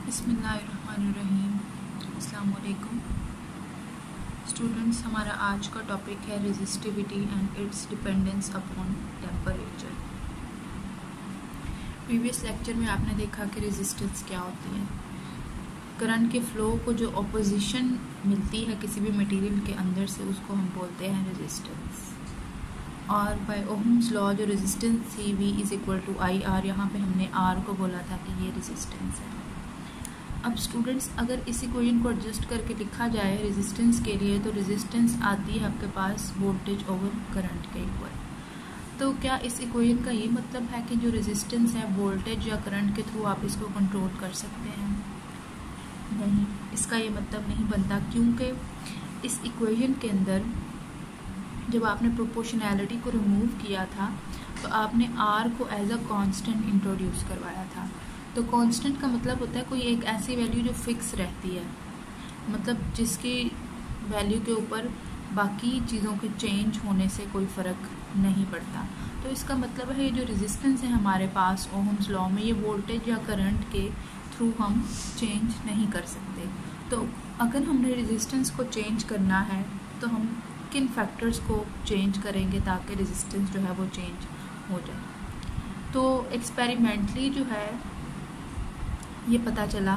बिस्मिल्लाहिर्रहमानिर्रहीम। अस्सलाम वालेकुम स्टूडेंट्स, हमारा आज का टॉपिक है resistivity and it's dependence upon temperature. Previous lecture में आपने देखा कि रेजिस्टेंस क्या होती है। करंट के फ्लो को जो ऑपोजिशन मिलती है किसी भी मटेरियल के अंदर से, उसको हम बोलते हैं रेजिस्टेंस। और बाय ओहम्स लॉ जो रेजिस्टेंस थी V is equal to I R, यहाँ पे हमने R को बोला था कि ये रेजिस्टेंस है। अब स्टूडेंट्स, अगर इस इक्वेशन को एडजस्ट करके लिखा जाए रेजिस्टेंस के लिए, तो रेजिस्टेंस आती है आपके पास वोल्टेज ओवर करंट के इक्वल। तो क्या इस इक्वेशन का ये मतलब है कि जो रेजिस्टेंस है वोल्टेज या करंट के थ्रू आप इसको कंट्रोल कर सकते हैं? नहीं, इसका ये मतलब नहीं बनता, क्योंकि इस इक्वेशन के अंदर जब आपने प्रोपोर्शनैलिटी को रिमूव किया था तो आपने R को एज अ कांस्टेंट इंट्रोड्यूस करवाया था। तो कांस्टेंट का मतलब होता है कोई एक ऐसी वैल्यू जो फिक्स रहती है, मतलब जिसकी वैल्यू के ऊपर बाकी चीज़ों के चेंज होने से कोई फ़र्क नहीं पड़ता। तो इसका मतलब है ये जो रेजिस्टेंस है हमारे पास ओहम्स लॉ में, ये वोल्टेज या करंट के थ्रू हम चेंज नहीं कर सकते। तो अगर हमने रेजिस्टेंस को चेंज करना है तो हम किन फैक्टर्स को चेंज करेंगे ताकि रेजिस्टेंस जो है वो चेंज हो जाए? तो एक्सपेरिमेंटली जो है ये पता चला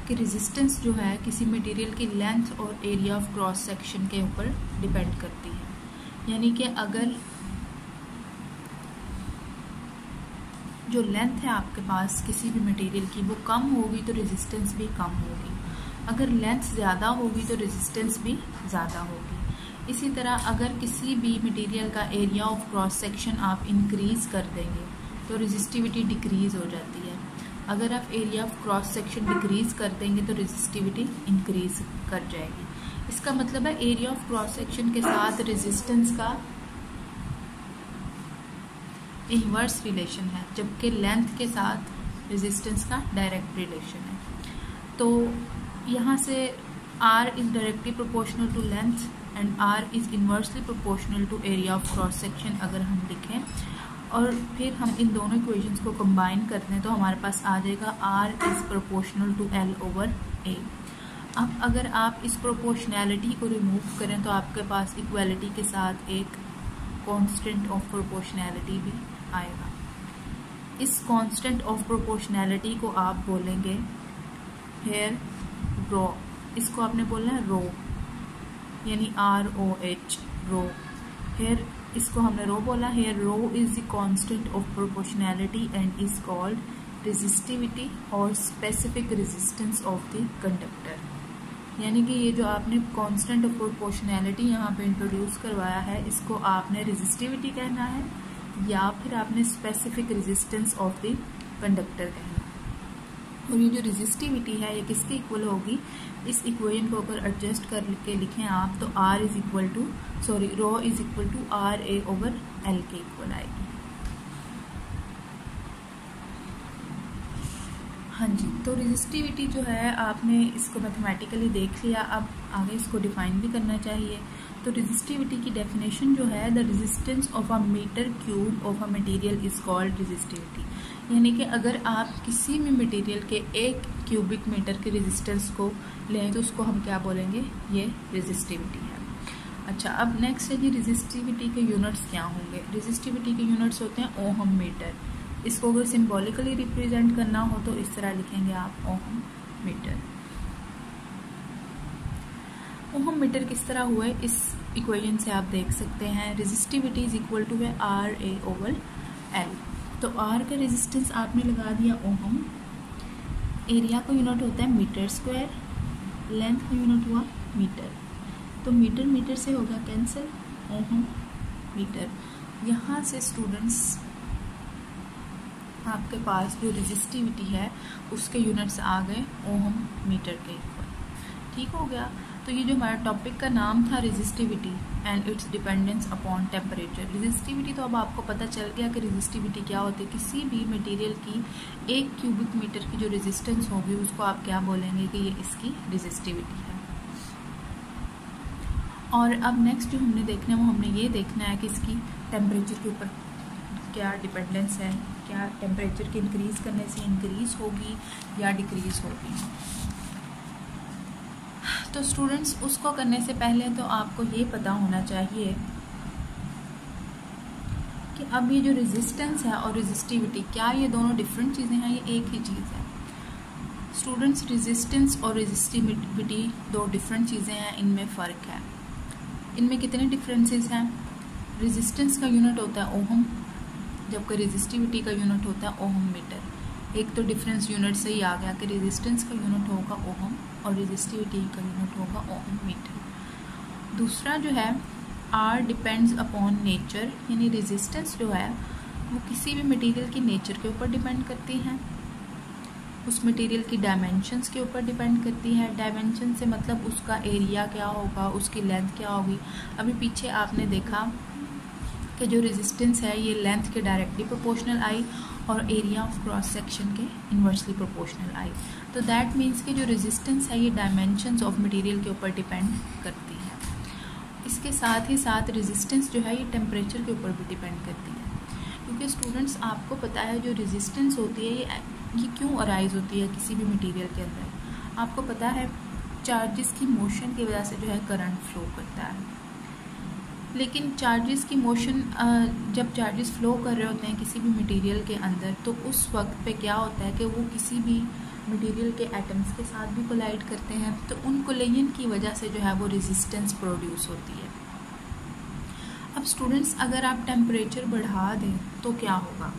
कि रेजिस्टेंस जो है किसी मटेरियल की लेंथ और एरिया ऑफ क्रॉस सेक्शन के ऊपर डिपेंड करती है। यानी कि अगर जो लेंथ है आपके पास किसी भी मटेरियल की वो कम होगी तो रेजिस्टेंस भी कम होगी, अगर लेंथ ज़्यादा होगी तो रेजिस्टेंस भी ज़्यादा होगी। इसी तरह अगर किसी भी मटेरियल का एरिया ऑफ क्रॉस सेक्शन आप इंक्रीज़ कर देंगे तो रेजिस्टिविटी डिक्रीज़ हो जाती है, अगर आप area of cross section decrease कर देंगे तो रेजिस्टिविटी इंक्रीज़ कर जाएगी। इसका मतलब है एरिया ऑफ क्रॉस सेक्शन के साथ रेजिस्टेंस का इन्वर्स रिलेशन है, जबकि लेंथ के साथ रेजिस्टेंस का डायरेक्ट रिलेशन है। तो यहाँ से R is directly proportional to length and R is inversely proportional to area of cross section अगर हम लिखें, और फिर हम इन दोनों इक्वेशंस को कंबाइन करते हैं तो हमारे पास आ जाएगा R is proportional to L over A। अब अगर आप इस प्रोपोर्शनैलिटी को रिमूव करें तो आपके पास इक्वालिटी के साथ एक कांस्टेंट ऑफ प्रोपोर्शनैलिटी भी आएगा। इस कांस्टेंट ऑफ प्रोपोर्शनैलिटी को आप बोलेंगे हेयर रो, इसको आपने बोलना है रो, यानी ROH रो। हेयर इसको हमने रो बोला। Here rho is the constant of proportionality and is called resistivity और specific resistance of the conductor. यानी कि ये जो आपने कांस्टेंट ऑफ प्रोपोर्शनैलिटी यहाँ पे इंट्रोड्यूस करवाया है, इसको आपने रेजिस्टिविटी कहना है या फिर आपने specific resistance of the conductor कहना है। और ये जो रेजिस्टिविटी है ये किसके इक्वल होगी? इस इक्वेशन को अगर एडजस्ट करके लिखें आप तो R is equal to rho is equal to RA over L के इक्वल आएगी। हाँ जी, तो रेजिस्टिविटी जो है आपने इसको मैथमेटिकली देख लिया, अब आगे इसको डिफाइन भी करना चाहिए। तो रेजिस्टिविटी की डेफिनेशन जो है, the resistance of a metre cube of a material is called resistivity. यानी कि अगर आप किसी भी मटेरियल के 1 क्यूबिक मीटर के रेजिस्टेंस को लें तो उसको हम क्या बोलेंगे? ये रेजिस्टिविटी है। अच्छा, अब नेक्स्ट है जी रेजिस्टिविटी के यूनिट्स क्या होंगे? रेजिस्टिविटी के यूनिट्स होते हैं ओहम मीटर। इसको अगर सिंबॉलिकली रिप्रेजेंट करना हो तो इस तरह लिखेंगे आप ओहम मीटर। ओहम मीटर किस तरह हुए इस इक्वेशन से आप देख सकते हैं। रेजिस्टिविटी इज इक्वल टू है RA ओवर L। तो R का रेजिस्टेंस आपने लगा दिया ओहम, एरिया का यूनिट होता है मीटर स्क्वायर, लेंथ का यूनिट हुआ मीटर, तो मीटर मीटर से होगा कैंसिल, ओहम मीटर। यहाँ से स्टूडेंट्स आपके पास जो रेजिस्टिविटी है उसके यूनिट्स आ गए ओहम मीटर के इक्वल। ठीक हो गया। तो ये जो हमारा टॉपिक का नाम था resistivity and it's dependence upon temperature. Resistivity तो अब आपको पता चल गया कि रेजिस्टिविटी क्या होती है। किसी भी मटेरियल की 1 क्यूबिक मीटर की जो रेजिस्टेंस होगी उसको आप क्या बोलेंगे कि ये इसकी रेजिस्टिविटी है। और अब नेक्स्ट जो हमने देखना है वो हमने ये देखना है कि इसकी टेम्परेचर के ऊपर क्या डिपेंडेंस है, क्या टेम्परेचर के इंक्रीज़ करने से इंक्रीज़ होगी या डिक्रीज़ होगी। तो स्टूडेंट्स उसको करने से पहले तो आपको ये पता होना चाहिए कि अब ये जो रेजिस्टेंस है और रेजिस्टिविटी, क्या ये दोनों डिफरेंट चीज़ें हैं, ये एक ही चीज़ है। स्टूडेंट्स, रेजिस्टेंस और रेजिस्टिविटी दो डिफरेंट चीज़ें हैं, इनमें फ़र्क है। इनमें कितने डिफरेंसेस हैं? रेजिस्टेंस का यूनिट होता है ओहम, जबकि रेजिस्टिविटी का यूनिट होता है ओहम मीटर। एक तो डिफरेंस यूनिट से ही आ गया कि रेजिस्टेंस का यूनिट होगा ओहम और रेजिस्टिविटी का यूनिट होगा ओहम मीटर। दूसरा जो है आर डिपेंड्स अपॉन नेचर, यानी रेजिस्टेंस जो है वो किसी भी मटेरियल की नेचर के ऊपर डिपेंड करती है, उस मटेरियल की डायमेंशंस के ऊपर डिपेंड करती है। डायमेंशन से मतलब उसका एरिया क्या होगा, उसकी लेंथ क्या होगी। अभी पीछे आपने देखा कि जो रेजिस्टेंस है ये लेंथ के डायरेक्टली प्रोपोर्शनल आई और एरिया ऑफ क्रॉस सेक्शन के इन्वर्सली प्रोपोर्शनल आई। तो दैट मीन्स कि जो रेजिस्टेंस है ये डायमेंशंस ऑफ मटेरियल के ऊपर डिपेंड करती है। इसके साथ ही साथ रेजिस्टेंस जो है ये टेम्परेचर के ऊपर भी डिपेंड करती है, क्योंकि स्टूडेंट्स आपको पता है जो रेजिस्टेंस होती है ये क्यों अराइज होती है किसी भी मटेरियल के अंदर। आपको पता है चार्जेस की मोशन की वजह से जो है करंट फ्लो करता है, लेकिन चार्जेस की मोशन जब चार्जेस फ्लो कर रहे होते हैं किसी भी मटेरियल के अंदर तो उस वक्त पे क्या होता है कि वो किसी भी मटेरियल के एटम्स के साथ भी कोलाइड करते हैं, तो उन कोलिजन की वजह से जो है वो रेजिस्टेंस प्रोड्यूस होती है। अब स्टूडेंट्स अगर आप टेम्परेचर बढ़ा दें तो क्या होगा?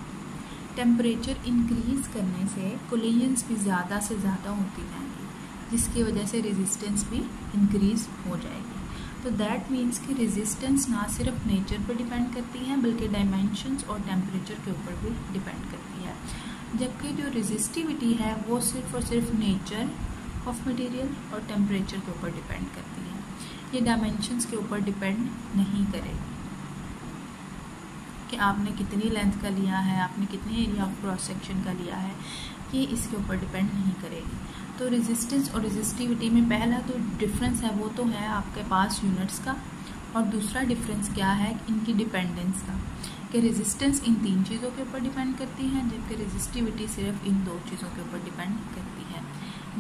टेम्परेचर इंक्रीज़ करने से कोलिजन्स भी ज़्यादा से ज़्यादा होती जाएंगी, जिसकी वजह से रेजिस्टेंस भी इंक्रीज़ हो जाएगी। तो दैट मीन्स कि रेजिस्टेंस ना सिर्फ नेचर पर डिपेंड करती है बल्कि डायमेंशंस और टेम्परेचर के ऊपर भी डिपेंड करती है, जबकि जो रेजिस्टिविटी है वो सिर्फ और सिर्फ नेचर ऑफ मटेरियल और टेम्परेचर के ऊपर डिपेंड करती है, ये डायमेंशंस के ऊपर डिपेंड नहीं करेगी कि आपने कितनी लेंथ का लिया है, आपने कितने एरिया ऑफ क्रॉस सेक्शन का लिया है, ये इसके ऊपर डिपेंड नहीं करेगी। तो रेजिस्टेंस और रेजिस्टिविटी में पहला तो डिफरेंस है वो तो है आपके पास यूनिट्स का, और दूसरा डिफरेंस क्या है इनकी डिपेंडेंस का, कि रेजिस्टेंस इन 3 चीज़ों के ऊपर डिपेंड करती है जबकि रेजिस्टिविटी सिर्फ इन 2 चीज़ों के ऊपर डिपेंड करती है,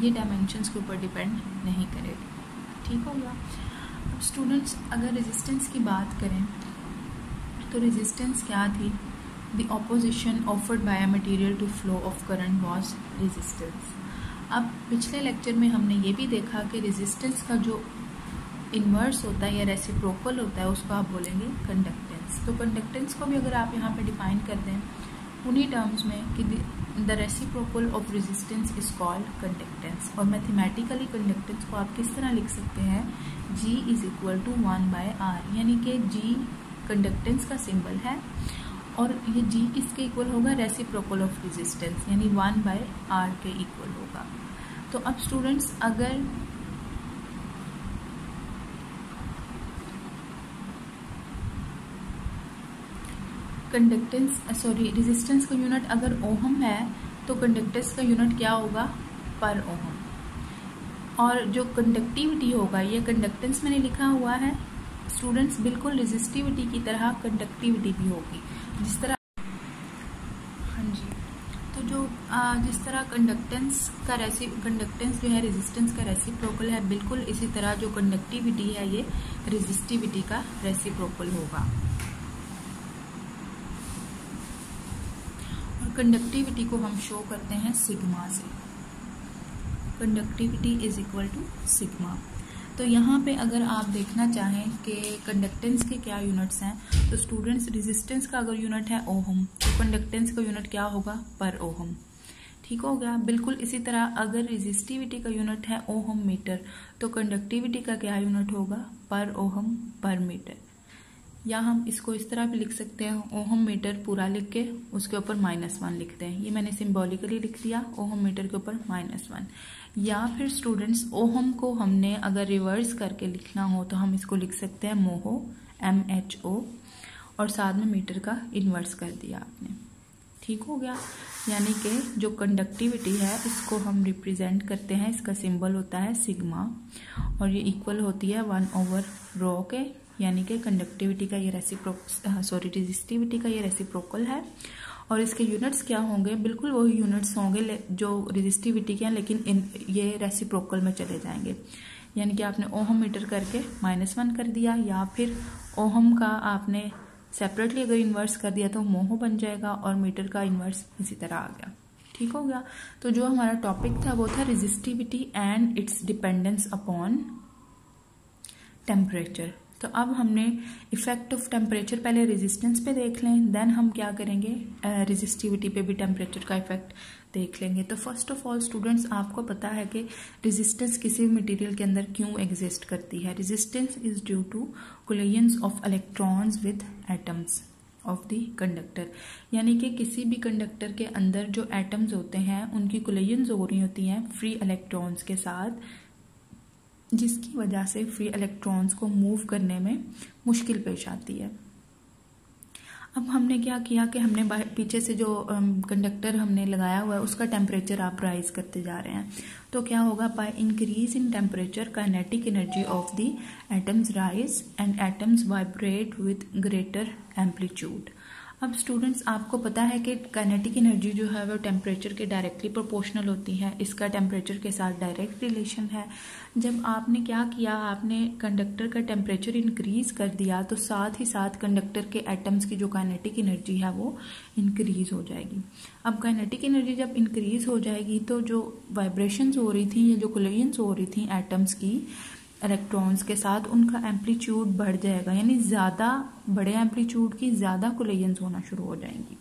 ये डायमेंशंस के ऊपर डिपेंड नहीं करेगी। ठीक हो गया। अब स्टूडेंट्स अगर रेजिस्टेंस की बात करें तो रेजिस्टेंस क्या थी? The opposition offered by a material to flow of current was resistance. अब पिछले लेक्चर में हमने ये भी देखा कि रेजिस्टेंस का जो इन्वर्स होता है या रेसिप्रोकल होता है उसको आप बोलेंगे कंडक्टेंस। तो कंडक्टेंस को भी अगर आप यहाँ पे डिफाइन कर दें उन्हीं टर्म्स में कि the reciprocal of resistance is called conductance, और मैथमेटिकली कंडक्टेंस को आप किस तरह लिख सकते हैं? G is equal to 1/r, यानी कि G कंडक्टेंस का सिंबल है और ये G किसके इक्वल होगा? रेसिप्रोकल ऑफ रेजिस्टेंस, यानी 1/r के इक्वल होगा। तो अब स्टूडेंट्स अगर रेजिस्टेंस का यूनिट अगर ओहम है तो कंडक्टेंस का यूनिट क्या होगा? पर ओहम। और जो कंडक्टिविटी होगा, ये कंडक्टेंस मैंने लिखा हुआ है स्टूडेंट्स, बिल्कुल रेजिस्टिविटी की तरह कंडक्टिविटी भी होगी, जिस तरह हाँ जी, तो जो जिस तरह कंडक्टेंस जो है रेजिस्टेंस का रेसिप्रोकल है, बिल्कुल इसी तरह जो कंडक्टिविटी है ये रेजिस्टिविटी का रेसिप्रोकल होगा। और कंडक्टिविटी को हम शो करते हैं सिग्मा से, conductivity is equal to sigma. तो यहाँ पे अगर आप देखना चाहें कि कंडक्टेंस के क्या यूनिट्स हैं तो स्टूडेंट्स रेजिस्टेंस का अगर यूनिट है ओहम तो कंडक्टेंस का यूनिट क्या होगा? पर ओहम। ठीक हो गया। बिल्कुल इसी तरह अगर रेजिस्टिविटी का यूनिट है ओहम मीटर तो कंडक्टिविटी का क्या यूनिट होगा? पर ओहम पर मीटर। या हम इसको इस तरह भी लिख सकते हैं, ओहम मीटर पूरा लिख के उसके ऊपर -1 लिखते हैं, ये मैंने सिंबॉलिकली लिख दिया, ओहम मीटर के ऊपर -1। या फिर स्टूडेंट्स ओहम को हमने अगर रिवर्स करके लिखना हो तो हम इसको लिख सकते हैं मोहो, MHO, और साथ में मीटर का इन्वर्स कर दिया आपने। ठीक हो गया। यानी कि जो कंडक्टिविटी है इसको हम रिप्रेजेंट करते हैं, इसका सिंबल होता है सिग्मा और ये इक्वल होती है 1/ρ के, यानी कि कंडक्टिविटी का ये रेसिप्रोकल, रेजिस्टिविटी का ये रेसिप्रोकल है और इसके यूनिट्स क्या होंगे, बिल्कुल वही यूनिट्स होंगे जो रेजिस्टिविटी के हैं, लेकिन ये रेसिप्रोकल में चले जाएंगे। यानी कि आपने ओहम मीटर करके -1 कर दिया, या फिर ओहम का आपने सेपरेटली अगर इन्वर्स कर दिया तो मोहो बन जाएगा, और मीटर का इन्वर्स इसी तरह आ गया। ठीक हो गया। तो जो हमारा टॉपिक था वो था resistivity and it's dependence upon temperature. तो अब हमने इफेक्ट ऑफ टेम्परेचर पहले रेजिस्टेंस पे देख लें, देन हम क्या करेंगे, रेजिस्टिविटी पे भी टेम्परेचर का इफेक्ट देख लेंगे। तो फर्स्ट ऑफ ऑल स्टूडेंट्स, आपको पता है कि रेजिस्टेंस किसी भी मटेरियल के अंदर क्यों एग्जिस्ट करती है। Resistance is due to collisions of electrons with atoms of the conductor. यानी कि किसी भी कंडक्टर के अंदर जो एटम्स होते हैं उनकी कोलिजन्स हो रही होती हैं फ्री इलेक्ट्रॉन्स के साथ, जिसकी वजह से फ्री इलेक्ट्रॉन्स को मूव करने में मुश्किल पेश आती है। अब हमने क्या किया कि हमने पीछे से जो कंडक्टर हमने लगाया हुआ है उसका टेम्परेचर आप राइज करते जा रहे हैं। तो क्या होगा, by increase in temperature kinetic energy of the atoms rise and atoms vibrate with greater amplitude. अब स्टूडेंट्स, आपको पता है कि काइनेटिक एनर्जी जो है वो टेम्परेचर के डायरेक्टली प्रोपोर्शनल होती है, इसका टेम्परेचर के साथ डायरेक्ट रिलेशन है। जब आपने क्या किया, आपने कंडक्टर का टेम्परेचर इंक्रीज कर दिया तो साथ ही साथ कंडक्टर के एटम्स की जो काइनेटिक एनर्जी है वो इंक्रीज हो जाएगी। अब काइनेटिक एनर्जी जब इंक्रीज हो जाएगी तो जो वाइब्रेशंस हो रही थी या जो कोलिजन्स हो रही थी एटम्स की इलेक्ट्रॉन्स के साथ, उनका एम्पलीट्यूड बढ़ जाएगा, यानी ज़्यादा बड़े एम्पलीट्यूड की ज़्यादा कोलिजन्स होना शुरू हो जाएंगी।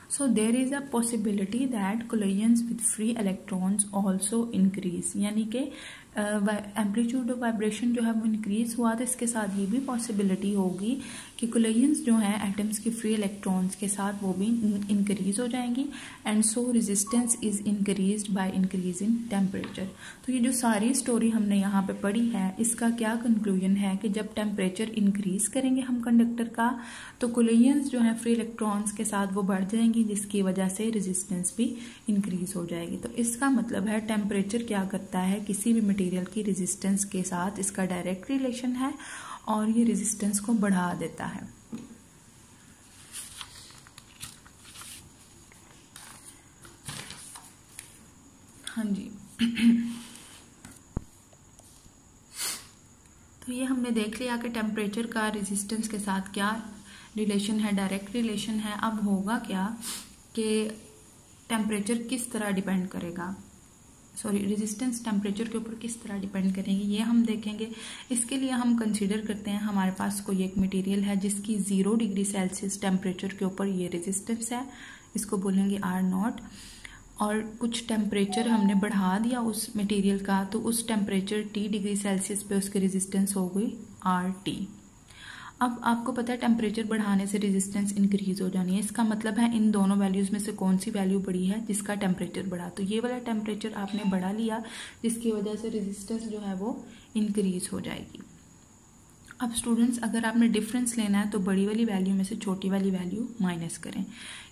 So there is a possibility that collisions with free electrons also increase. यानी कि एम्पलीट्यूड ऑफ वाइब्रेशन जो है वो इंक्रीज हुआ, तो इसके साथ ये भी पॉसिबिलिटी होगी कि कोलिजन्स जो हैं एटम्स की फ्री इलेक्ट्रॉन्स के साथ वो भी इंक्रीज हो जाएंगी, and so resistance is increased by increase in temperature. तो ये जो सारी स्टोरी हमने यहाँ पे पढ़ी है, इसका क्या कंक्लूजन है कि जब टेम्परेचर इंक्रीज करेंगे हम कंडक्टर का, तो कोलिजन्स जो है फ्री इलेक्ट्रॉन्स के साथ वो बढ़ जाएंगी, जिसकी वजह से रेजिस्टेंस भी इंक्रीज हो जाएगी। तो इसका मतलब है टेम्परेचर क्या करता है, किसी भी मटेरियल की रेजिस्टेंस के साथ इसका डायरेक्ट रिलेशन है और ये रेजिस्टेंस को बढ़ा देता है। हाँ जी। तो ये हमने देख लिया कि टेम्परेचर का रेजिस्टेंस के साथ क्या रिलेशन है, डायरेक्ट रिलेशन है। अब होगा क्या कि टेम्परेचर किस तरह डिपेंड करेगा, रेजिस्टेंस टेम्परेचर के ऊपर किस तरह डिपेंड करेंगे, ये हम देखेंगे। इसके लिए हम कंसीडर करते हैं हमारे पास कोई एक मटेरियल है जिसकी 0 डिग्री सेल्सियस टेम्परेचर के ऊपर ये रेजिस्टेंस है, इसको बोलेंगे R0, और कुछ टेम्परेचर हमने बढ़ा दिया उस मटेरियल का, तो उस टेम्परेचर T डिग्री सेल्सियस पे उसकी रेजिस्टेंस हो गई RT। अब आपको पता है टेम्परेचर बढ़ाने से रेजिस्टेंस इंक्रीज हो जानी है, इसका मतलब है इन दोनों वैल्यूज में से कौन सी वैल्यू बड़ी है, जिसका टेम्परेचर बढ़ा। तो ये वाला टेम्परेचर आपने बढ़ा लिया, जिसकी वजह से रेजिस्टेंस जो है वो इंक्रीज हो जाएगी। अब स्टूडेंट्स, अगर आपने डिफरेंस लेना है तो बड़ी वाली वैल्यू में से छोटी वाली वैल्यू माइनस करें,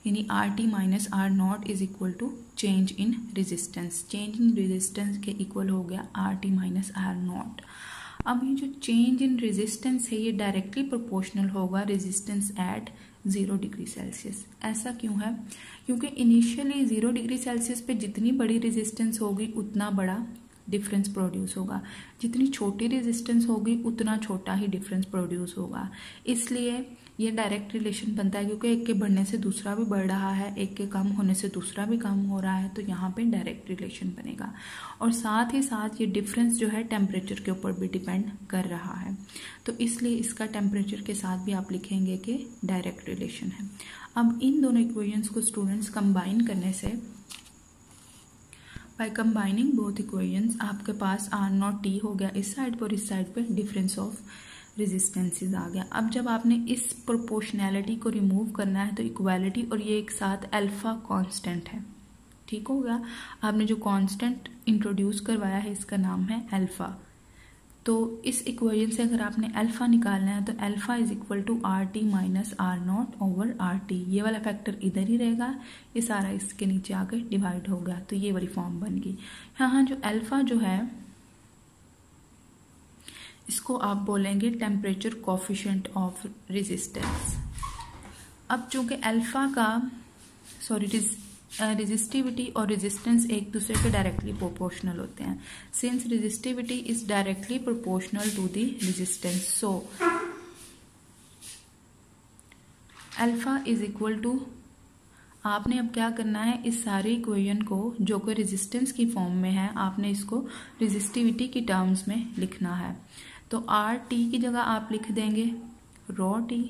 यानी RT minus R0 is equal to change in resistance. Change in resistance के इक्वल हो गया RT माइनस R0। अब ये जो चेंज इन रेजिस्टेंस है ये डायरेक्टली प्रोपोर्शनल होगा रेजिस्टेंस एट 0 डिग्री सेल्सियस। ऐसा क्यों है, क्योंकि इनिशियली 0 डिग्री सेल्सियस पे जितनी बड़ी रेजिस्टेंस होगी उतना बड़ा डिफरेंस प्रोड्यूस होगा, जितनी छोटी रेजिस्टेंस होगी उतना छोटा ही डिफरेंस प्रोड्यूस होगा। इसलिए ये डायरेक्ट रिलेशन बनता है, क्योंकि एक के बढ़ने से दूसरा भी बढ़ रहा है, एक के कम होने से दूसरा भी कम हो रहा है, तो यहाँ पे डायरेक्ट रिलेशन बनेगा। और साथ ही साथ ये डिफरेंस जो है टेम्परेचर के ऊपर भी डिपेंड कर रहा है, तो इसलिए इसका टेम्परेचर के साथ भी आप लिखेंगे कि डायरेक्ट रिलेशन है। अब इन दोनों इक्वेशंस को स्टूडेंट्स कंबाइन करने से, बाय कंबाइनिंग बोथ इक्वेशंस, आपके पास R0T हो गया इस साइड पर, इस साइड पर डिफरेंस ऑफ रेजिस्टेंसेस आ गया। अब जब आपने इस प्रोपोर्शनैलिटी को रिमूव करना है तो इक्वालिटी और ये एक साथ अल्फा कांस्टेंट है, ठीक हो गया। आपने जो कांस्टेंट इंट्रोड्यूस करवाया है इसका नाम है अल्फा। तो इस इक्वेशन से अगर आपने अल्फा निकालना है तो alpha is equal to RT minus R0 over RT। ये वाला फैक्टर इधर ही रहेगा, ये सारा इसके नीचे आकर डिवाइड हो गया, तो ये वाली फॉर्म बन गई। यहाँ जो अल्फा जो है इसको आप बोलेंगे टेम्परेचर कोफिशिएंट ऑफ रेजिस्टेंस। अब चूंकि अल्फा का रेजिस्टिविटी और रेजिस्टेंस एक दूसरे के डायरेक्टली प्रोपोर्शनल होते हैं। Since resistivity is directly proportional to the resistance, so alpha is equal to, आपने अब क्या करना है, इस सारे इक्वेशन को जो कि रेजिस्टेंस की फॉर्म में है, आपने इसको रेजिस्टिविटी की टर्म्स में लिखना है। तो आर टी की जगह आप लिख देंगे रो टी,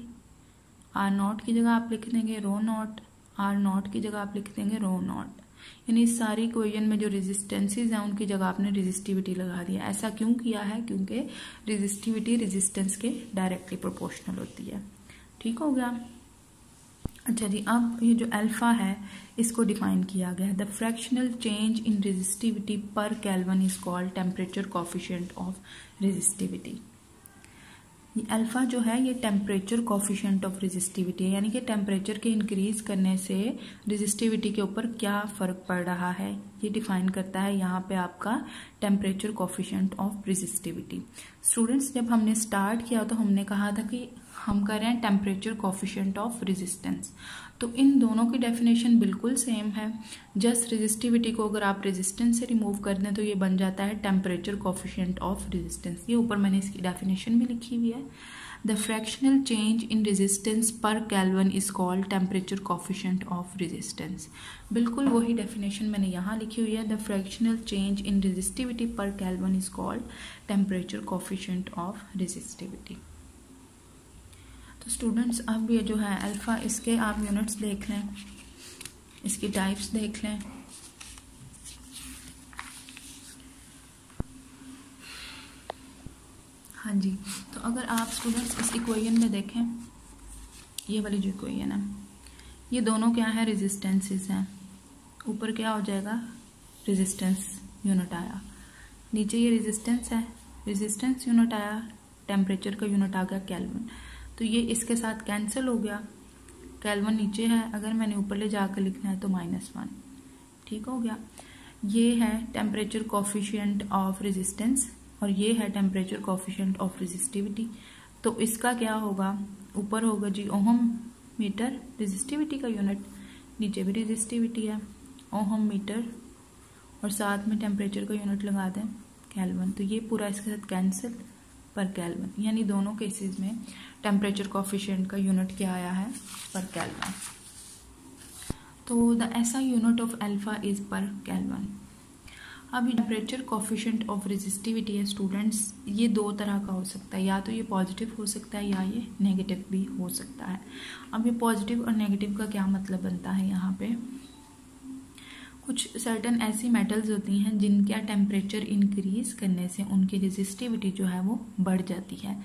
आर नॉट की जगह आप लिख देंगे रो नॉट, आर नॉट की जगह आप लिख देंगे रो नॉट। यानी इस सारी इक्वेशन में जो रेजिस्टेंसेज हैं उनकी जगह आपने रेजिस्टिविटी लगा दिया। ऐसा क्यों किया है? क्योंकि रेजिस्टिविटी रेजिस्टेंस के डायरेक्टली प्रोपोर्शनल होती है। ठीक हो गया। अच्छा जी, अब ये जो अल्फा है इसको डिफाइन किया गया है। The fractional change in resistivity पर kelvin is called temperature coefficient of resistivity. ये अल्फा जो है ये टेम्परेचर कोफिशिएंट ऑफ रेजिस्टिविटी है, यानी कि टेम्परेचर के इंक्रीज करने से रेजिस्टिविटी के ऊपर क्या फर्क पड़ रहा है ये डिफाइन करता है यहाँ पे आपका temperature coefficient of resistivity. Students, जब हमने स्टार्ट किया तो हमने कहा था कि हम कर रहे हैं टेम्परेचर कोफिशिएंट ऑफ रेजिस्टेंस, तो इन दोनों की डेफिनेशन बिल्कुल सेम है। जस्ट रेजिस्टिविटी को अगर आप रेजिस्टेंस से रिमूव कर दें तो ये बन जाता है टेम्परेचर कोफिशिएंट ऑफ रेजिस्टेंस। ये ऊपर मैंने इसकी डेफिनेशन भी लिखी हुई है। The fractional change in resistance पर kelvin is called temperature coefficient of resistance. बिल्कुल वही डेफिनेशन मैंने यहाँ लिखी हुई है। The fractional change in resistivity पर kelvin is called temperature coefficient of resistivity. तो स्टूडेंट्स, अब ये जो है अल्फा, इसके आप यूनिट्स देख लें, इसकी टाइप्स देख लें। हाँ जी, तो अगर आप स्टूडेंट्स इस इक्वेशन में देखें, ये वाली जो इक्वेशन है, ये दोनों क्या है, रेजिस्टेंसेस हैं। ऊपर क्या हो जाएगा, रेजिस्टेंस यूनिट आया, नीचे ये रेजिस्टेंस है, रेजिस्टेंस यूनिट आया, टेम्परेचर का यूनिट आ गया केल्विन। तो ये इसके साथ कैंसिल हो गया, केल्विन नीचे है, अगर मैंने ऊपर ले जाकर लिखना है तो -1। ठीक हो गया। ये है टेम्परेचर कोफिशिएंट ऑफ रेजिस्टेंस और ये है टेम्परेचर कोफिशिएंट ऑफ रेजिस्टिविटी। तो इसका क्या होगा, ऊपर होगा जी ओहम मीटर रेजिस्टिविटी का यूनिट, नीचे भी रेजिस्टिविटी है ओहम मीटर, और साथ में टेम्परेचर का यूनिट लगा दें केल्विन। तो ये पूरा इसके साथ कैंसिल पर केल्विन, यानी दोनों केसेस में टेम्परेचर कोफिशिएंट का यूनिट क्या आया है, पर केल्विन। तो द ऐसा यूनिट ऑफ अल्फा इज पर केल्विन। अब टेम्परेचर कोफिशिएंट ऑफ रेजिस्टिविटी है स्टूडेंट्स, ये दो तरह का हो सकता है, या तो ये पॉजिटिव हो सकता है या ये नेगेटिव भी हो सकता है। अब ये पॉजिटिव और नेगेटिव का क्या मतलब बनता है, यहाँ पे कुछ सर्टन ऐसी मेटल्स होती हैं जिनका टेम्परेचर इंक्रीज करने से उनकी रेजिस्टिविटी जो है वो बढ़ जाती है,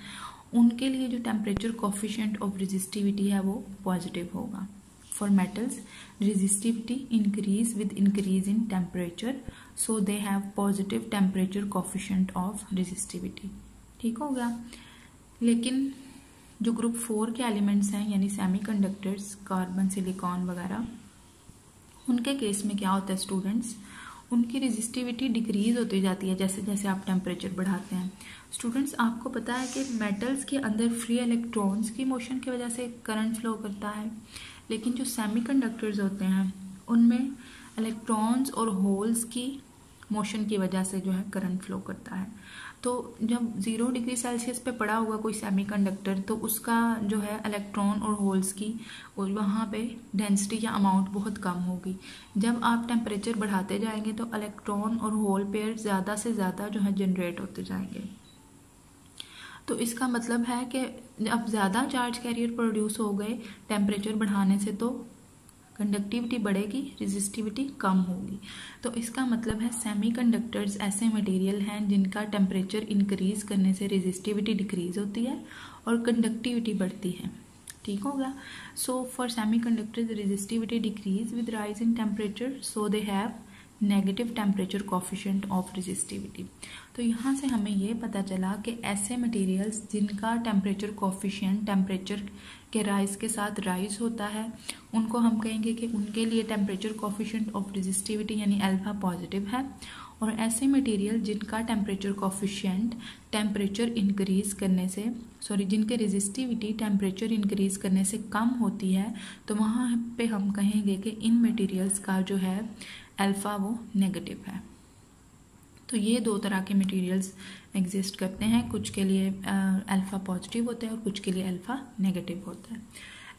उनके लिए जो टेम्परेचर कोफिशिएंट ऑफ रेजिस्टिविटी है वो पॉजिटिव होगा। For metals resistivity increase with increase in temperature, so they have positive temperature coefficient of resistivity. ठीक हो गया। लेकिन जो ग्रुप 4 के एलिमेंट्स हैं, यानी सेमीकंडक्टर्स, कार्बन, सिलिकॉन वगैरह, उनके केस में क्या होता है स्टूडेंट्स, उनकी रेजिस्टिविटी डिक्रीज होती जाती है जैसे जैसे आप टेम्परेचर बढ़ाते हैं। स्टूडेंट्स, आपको पता है कि मेटल्स के अंदर फ्री इलेक्ट्रॉन्स की मोशन की वजह से करंट फ्लो करता है, लेकिन जो सेमीकंडक्टर्स होते हैं उनमें इलेक्ट्रॉन्स और होल्स की मोशन की वजह से जो है करंट फ्लो करता है। तो जब 0 डिग्री सेल्सियस पे पड़ा होगा कोई सेमीकंडक्टर, तो उसका जो है इलेक्ट्रॉन और होल्स की वहाँ पे डेंसिटी या अमाउंट बहुत कम होगी। जब आप टेम्परेचर बढ़ाते जाएंगे तो इलेक्ट्रॉन और होल पेयर ज़्यादा से ज़्यादा जो है जनरेट होते जाएंगे। तो इसका मतलब है कि अब ज़्यादा चार्ज कैरियर प्रोड्यूस हो गए टेम्परेचर बढ़ाने से, तो कंडक्टिविटी बढ़ेगी, रेजिस्टिविटी कम होगी। तो इसका मतलब है सेमीकंडक्टर्स ऐसे मटेरियल हैं जिनका टेम्परेचर इंक्रीज करने से रेजिस्टिविटी डिक्रीज होती है और कंडक्टिविटी बढ़ती है। ठीक होगा। So for semiconductors resistivity decrease with rise in temperature, so they have negative temperature coefficient of resistivity. तो यहाँ से हमें ये पता चला कि ऐसे मटेरियल्स जिनका टेम्परेचर कोफिशिएंट टेम्परेचर के राइज के साथ राइज होता है उनको हम कहेंगे कि उनके लिए टेम्परेचर कोफिशिएंट ऑफ रेजिस्टिविटी यानी अल्फा पॉजिटिव है, और ऐसे मटेरियल जिनका टेम्परेचर कोफिशिएंट टेम्परेचर इंक्रीज करने से जिनके रेजिस्टिविटी टेम्परेचर इंक्रीज करने से कम होती है तो वहाँ पे हम कहेंगे कि इन मटेरियल्स का जो है अल्फा वो नेगेटिव है। तो ये दो तरह के मटेरियल्स एग्जिस्ट करते हैं, कुछ के लिए अल्फा पॉजिटिव होता है और कुछ के लिए अल्फा नेगेटिव होता है।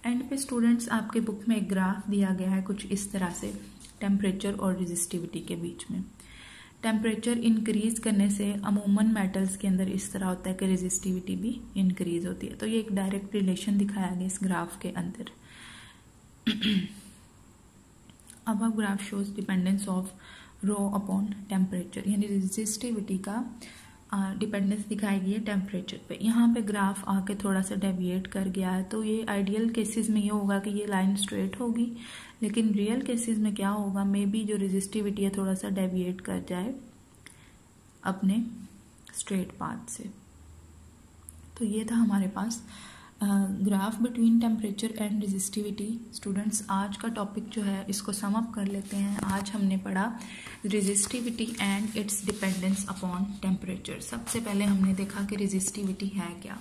एंड पे स्टूडेंट्स आपके बुक में एक ग्राफ दिया गया है कुछ इस तरह से टेम्परेचर और रेजिस्टिविटी के बीच में। टेम्परेचर इंक्रीज करने से अमूमन मेटल्स के अंदर इस तरह होता है कि रेजिस्टिविटी भी इंक्रीज होती है। तो ये एक डायरेक्ट रिलेशन दिखाया गया इस ग्राफ के अंदर। अब graph shows dependence of rho upon temperature, यानी रेजिस्टिविटी का डिपेंडेंस दिखाई गई है टेम्परेचर पे। यहाँ पे ग्राफ आके थोड़ा सा डेविएट कर गया है, तो ये आइडियल केसेस में ये होगा कि ये लाइन स्ट्रेट होगी, लेकिन रियल केसेस में क्या होगा, मे बी जो रेजिस्टिविटी है थोड़ा सा डेविएट कर जाए अपने स्ट्रेट पाथ से। तो ये था हमारे पास graph between temperature and resistivity. Students आज का टॉपिक जो है इसको सम अप कर लेते हैं। आज हमने पढ़ा resistivity and it's dependence upon temperature. सबसे पहले हमने देखा कि रेजिस्टिविटी है क्या।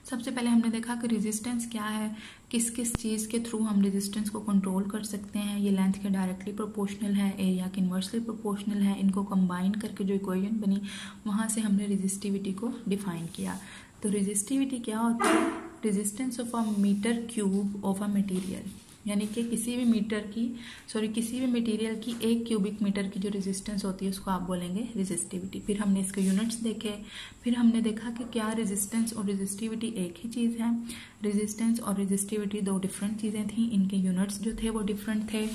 सबसे पहले हमने देखा कि रेजिस्टेंस क्या है, किस किस चीज़ के थ्रू हम रेजिस्टेंस को कंट्रोल कर सकते हैं। ये लेंथ के डायरेक्टली प्रोपोर्शनल है, एरिया के इन्वर्सली प्रोपोर्शनल है। इनको कंबाइन करके जो इक्वेशन बनी वहाँ से हमने रेजिस्टिविटी को डिफाइन किया। तो रेजिस्टिविटी क्या होती है, resistance of a metre cube of a material, यानी कि किसी भी मटेरियल की 1 क्यूबिक मीटर की जो रेजिस्टेंस होती है उसको आप बोलेंगे रेजिस्टिविटी। फिर हमने इसके यूनिट्स देखे, फिर हमने देखा कि क्या रेजिस्टेंस और रेजिस्टिविटी एक ही चीज़ है। रेजिस्टेंस और रेजिस्टिविटी दो डिफरेंट चीज़ें थी, इनके यूनिट्स जो थे वो डिफरेंट थे,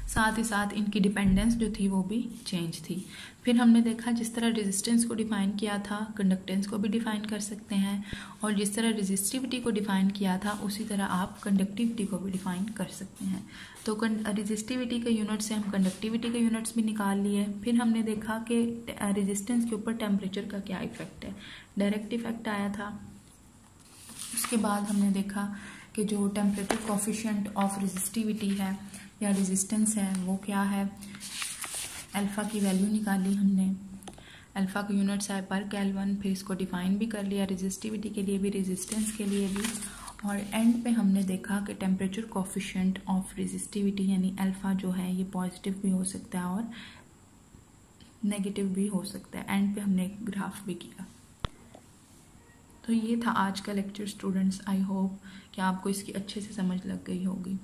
साथ ही साथ इनकी डिपेंडेंस जो थी वो भी चेंज थी। फिर हमने देखा जिस तरह रेजिस्टेंस को डिफाइन किया था कंडक्टेंस को भी डिफाइन कर सकते हैं, और जिस तरह रेजिस्टिविटी को डिफाइन किया था उसी तरह आप कंडक्टिविटी को भी डिफाइन कर सकते हैं। तो रेजिस्टिविटी के यूनिट से हम कंडक्टिविटी के यूनिट्स भी निकाल लिए। फिर हमने देखा कि रेजिस्टेंस के ऊपर टेम्परेचर का क्या इफेक्ट है, डायरेक्ट इफेक्ट आया था। उसके बाद हमने देखा कि जो टेम्परेचर कोफिशिएंट ऑफ रेजिस्टिविटी है या रेजिस्टेंस है वो क्या है, अल्फा की वैल्यू निकाली हमने, अल्फा के यूनिट्स आए पर केल्विन, फिर इसको डिफाइन भी कर लिया रेजिस्टिविटी के लिए भी रेजिस्टेंस के लिए भी। और एंड पे हमने देखा कि टेम्परेचर कोफिशिएंट ऑफ रेजिस्टिविटी यानी अल्फा जो है ये पॉजिटिव भी हो सकता है और नेगेटिव भी हो सकता है। एंड पे हमने एक ग्राफ भी किया। तो ये था आज का लेक्चर स्टूडेंट्स। आई होप कि आपको इसकी अच्छे से समझ लग गई होगी।